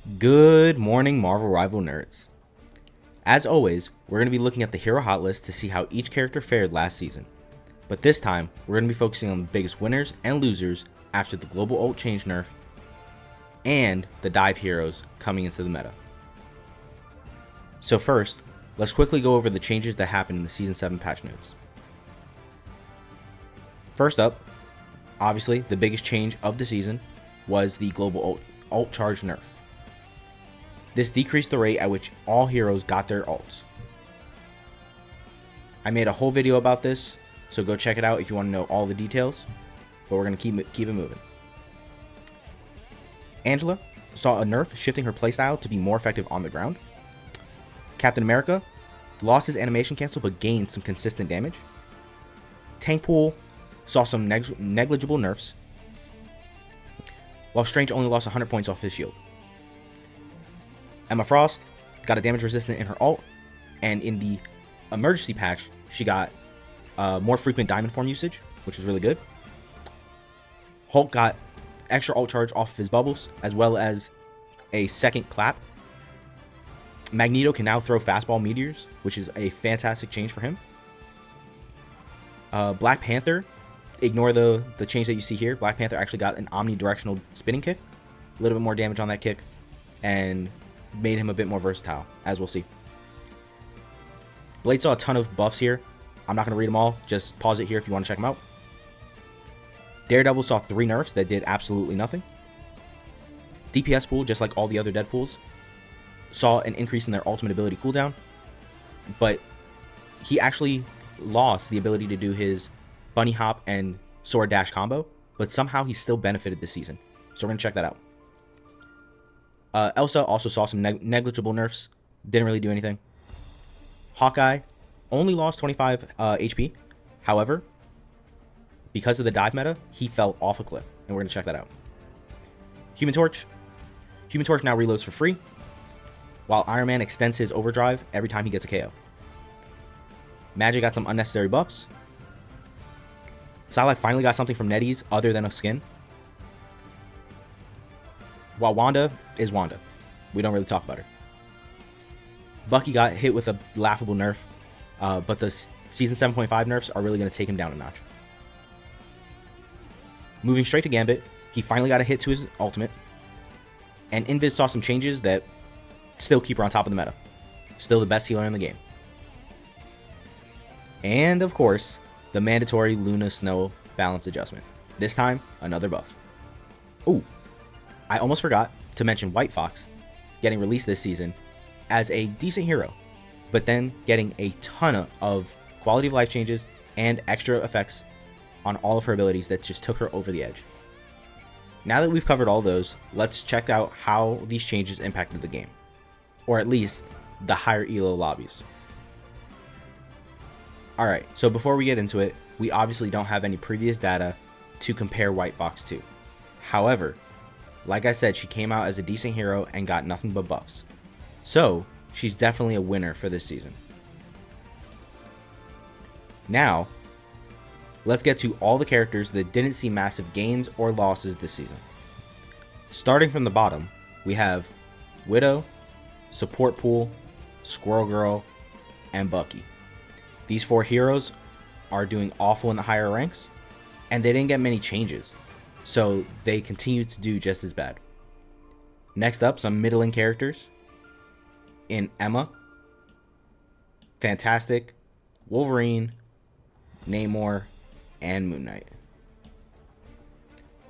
Good morning, Marvel Rival nerds. As always, we're going to be looking at the hero hot list to see how each character fared last season. But this time, we're going to be focusing on the biggest winners and losers after the global ult change nerf and the dive heroes coming into the meta. So first, let's quickly go over the changes that happened in the Season 7 patch notes. First up, obviously the biggest change of the season was the global ult charge nerf. This decreased the rate at which all heroes got their ults. I made a whole video about this, so go check it out if you want to know all the details, but we're going to keep it moving. Angela saw a nerf shifting her playstyle to be more effective on the ground. Captain America lost his animation cancel but gained some consistent damage. Tank Pool saw some negligible nerfs, while Strange only lost 100 points off his shield. Emma Frost got a damage resistant in her ult, and in the emergency patch, she got more frequent diamond form usage, which is really good. Hulk got extra ult charge off of his bubbles, as well as a second clap. Magneto can now throw fastball meteors, which is a fantastic change for him. Black Panther, ignore the change that you see here. Black Panther actually got an omnidirectional spinning kick, a little bit more damage on that kick, and made him a bit more versatile, as we'll see. Blade saw a ton of buffs here. I'm not going to read them all. Just pause it here if you want to check them out. Daredevil saw 3 nerfs that did absolutely nothing. DPS pool, just like all the other Deadpools, saw an increase in their ultimate ability cooldown, but he actually lost the ability to do his bunny hop and sword dash combo, but somehow he still benefited this season. So we're going to check that out. Elsa also saw some negligible nerfs. Didn't really do anything. Hawkeye only lost 25 HP. However, because of the dive meta, he fell off a cliff. And we're going to check that out. Human Torch now reloads for free, while Iron Man extends his overdrive every time he gets a KO. Magic got some unnecessary buffs. Psylocke finally got something from NetEase other than a skin. While Wanda is Wanda. We don't really talk about her. Bucky got hit with a laughable nerf, but the Season 7.5 nerfs are really going to take him down a notch. Moving straight to Gambit, he finally got a hit to his ultimate, and Invis saw some changes that still keep her on top of the meta. Still the best healer in the game. And of course, the mandatory Luna Snow balance adjustment. This time, another buff. Ooh, I almost forgot to mention White Fox getting released this season as a decent hero, but then getting a ton of quality of life changes and extra effects on all of her abilities that just took her over the edge. Now that we've covered all those, let's check out how these changes impacted the game, or at least the higher elo lobbies. Alright, so before we get into it, we obviously don't have any previous data to compare White Fox to. However, like I said, she came out as a decent hero and got nothing but buffs. So, she's definitely a winner for this season. Now, let's get to all the characters that didn't see massive gains or losses this season. Starting from the bottom, we have Widow, Support Pool, Squirrel Girl, and Bucky. These 4 heroes are doing awful in the higher ranks, and they didn't get many changes, so they continue to do just as bad. Next up, some middling characters. In Emma, Fantastic, Wolverine, Namor, and Moon Knight.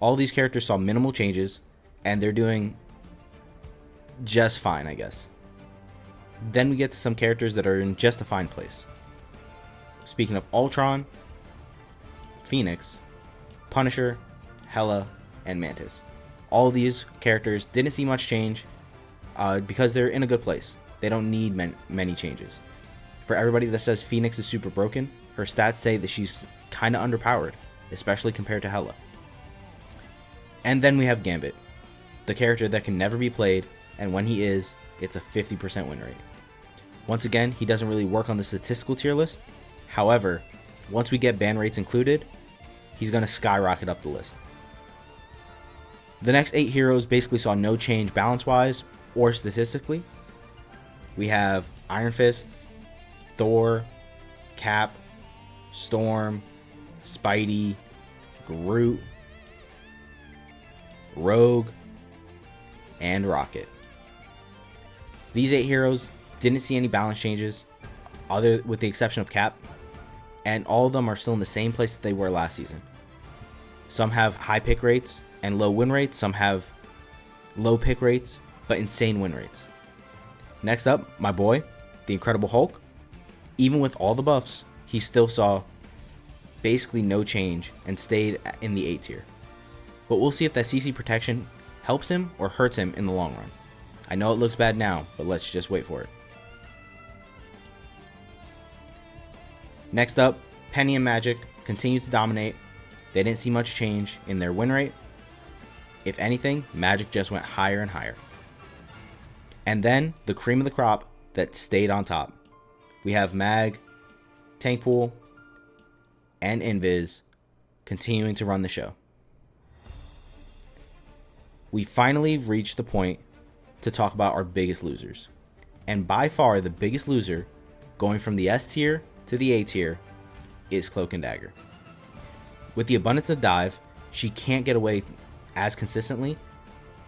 All these characters saw minimal changes, and they're doing just fine, I guess. Then we get to some characters that are in just a fine place. Speaking of Ultron, Phoenix, Punisher, Hela, and Mantis. All of these characters didn't see much change because they're in a good place. They don't need many changes. For everybody that says Phoenix is super broken, her stats say that she's kind of underpowered, especially compared to Hela. And then we have Gambit, the character that can never be played, and when he is, it's a 50% win rate. Once again, he doesn't really work on the statistical tier list. However, once we get ban rates included, he's going to skyrocket up the list. The next 8 heroes basically saw no change balance-wise or statistically. We have Iron Fist, Thor, Cap, Storm, Spidey, Groot, Rogue, and Rocket. These 8 heroes didn't see any balance changes, other with the exception of Cap, and all of them are still in the same place that they were last season. Some have high pick rates and low win rates, some have low pick rates but insane win rates. Next up, my boy, the Incredible Hulk. Even with all the buffs, he still saw basically no change and stayed in the A tier. But we'll see if that CC protection helps him or hurts him in the long run. I know it looks bad now, but let's just wait for it. Next up, Penny and Magic continue to dominate. They didn't see much change in their win rate. If anything, Magic just went higher and higher. And then the cream of the crop that stayed on top. We have Mag, Tankpool, and Invis continuing to run the show. We finally reached the point to talk about our biggest losers. And by far the biggest loser, going from the S tier to the A tier, is Cloak and Dagger. With the abundance of dive, she can't get away as consistently,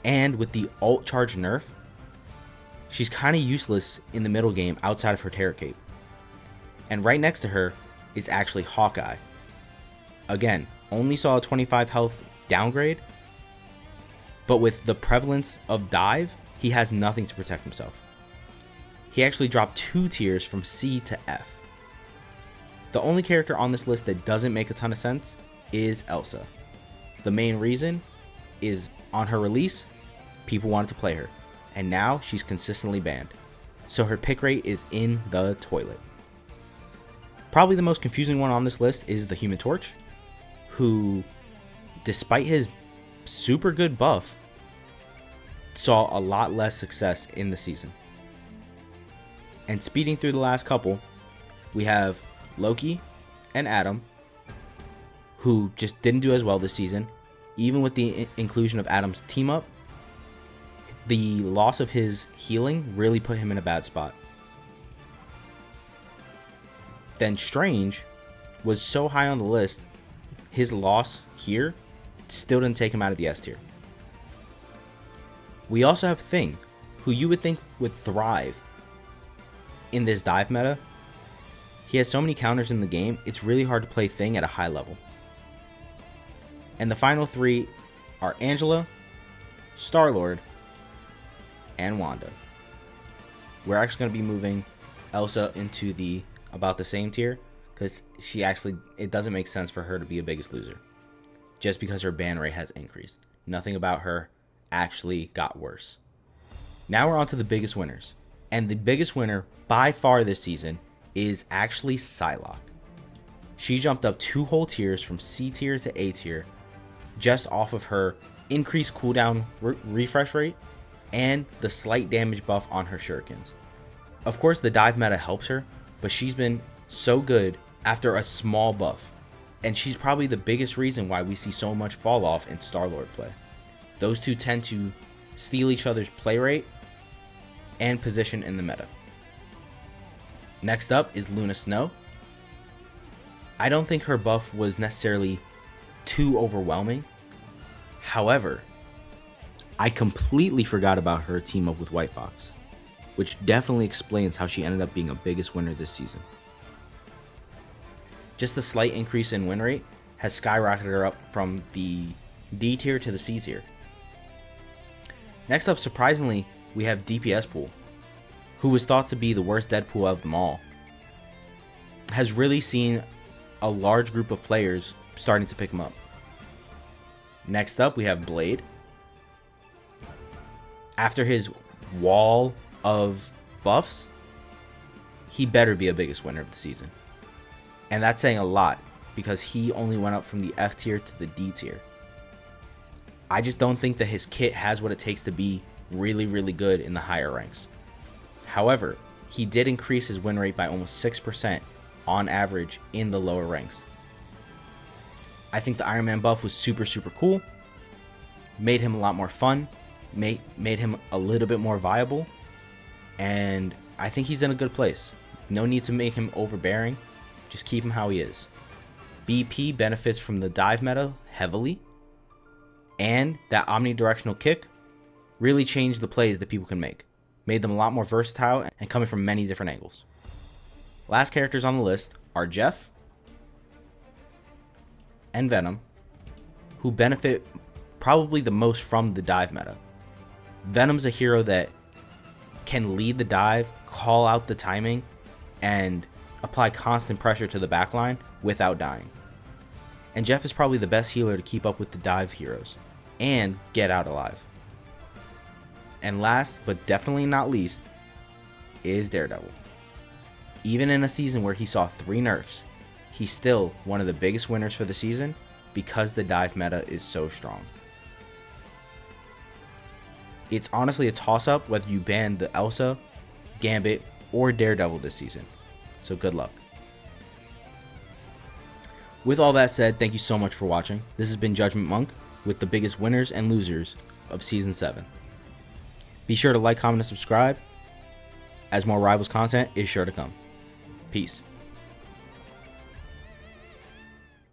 and with the ult charge nerf, she's kind of useless in the middle game outside of her Terror Cape. And right next to her is actually Hawkeye. Again, only saw a 25 health downgrade, but with the prevalence of dive, he has nothing to protect himself. He actually dropped 2 tiers from C to F. The only character on this list that doesn't make a ton of sense is Elsa. The main reason is on her release, people wanted to play her, and now she's consistently banned. So her pick rate is in the toilet. Probably the most confusing one on this list is the Human Torch, who, despite his super good buff, saw a lot less success in the season. And speeding through the last couple, we have Loki and Adam, who just didn't do as well this season. Even with the inclusion of Adam's team up, the loss of his healing really put him in a bad spot. Then Strange was so high on the list, his loss here still didn't take him out of the S tier. We also have Thing, who you would think would thrive in this dive meta. He has so many counters in the game, it's really hard to play Thing at a high level. And the final 3 are Angela, Star-Lord, and Wanda. We're actually going to be moving Elsa into the about the same tier, because it doesn't make sense for her to be a biggest loser. Just because her ban rate has increased. Nothing about her actually got worse. Now we're on to the biggest winners. And the biggest winner by far this season is actually Psylocke. She jumped up 2 whole tiers from C tier to A tier just off of her increased cooldown refresh rate and the slight damage buff on her shurikens. Of course, the dive meta helps her, but she's been so good after a small buff, and she's probably the biggest reason why we see so much fall off in Star-Lord play. Those two tend to steal each other's play rate and position in the meta. Next up is Luna Snow. I don't think her buff was necessarily too overwhelming. However, I completely forgot about her team up with White Fox, which definitely explains how she ended up being a biggest winner this season. Just the slight increase in win rate has skyrocketed her up from the D tier to the C tier. Next up, surprisingly, we have DPS Pool, who was thought to be the worst Deadpool of them all. Has really seen a large group of players starting to pick him up. Next up, we have Blade. After his wall of buffs, he better be a biggest winner of the season. And that's saying a lot, because he only went up from the F tier to the D tier. I just don't think that his kit has what it takes to be really, really good in the higher ranks. However, he did increase his win rate by almost 6% on average in the lower ranks. I think the Iron Man buff was super, super cool. Made him a lot more fun. made him a little bit more viable, and I think he's in a good place. No need to make him overbearing, just keep him how he is. BP benefits from the dive meta heavily, and that omnidirectional kick really changed the plays that people can make. Made them a lot more versatile and coming from many different angles. Last characters on the list are Jeff and Venom, who benefit probably the most from the dive meta. Venom's a hero that can lead the dive, call out the timing, and apply constant pressure to the backline without dying. And Jeff is probably the best healer to keep up with the dive heroes and get out alive. And last, but definitely not least, is Daredevil. Even in a season where he saw 3 nerfs, he's still one of the biggest winners for the season because the dive meta is so strong. It's honestly a toss-up whether you ban the Elsa, Gambit, or Daredevil this season. So good luck. With all that said, thank you so much for watching. This has been Judgment Monk with the biggest winners and losers of Season 7. Be sure to like, comment, and subscribe, as more Rivals content is sure to come. Peace.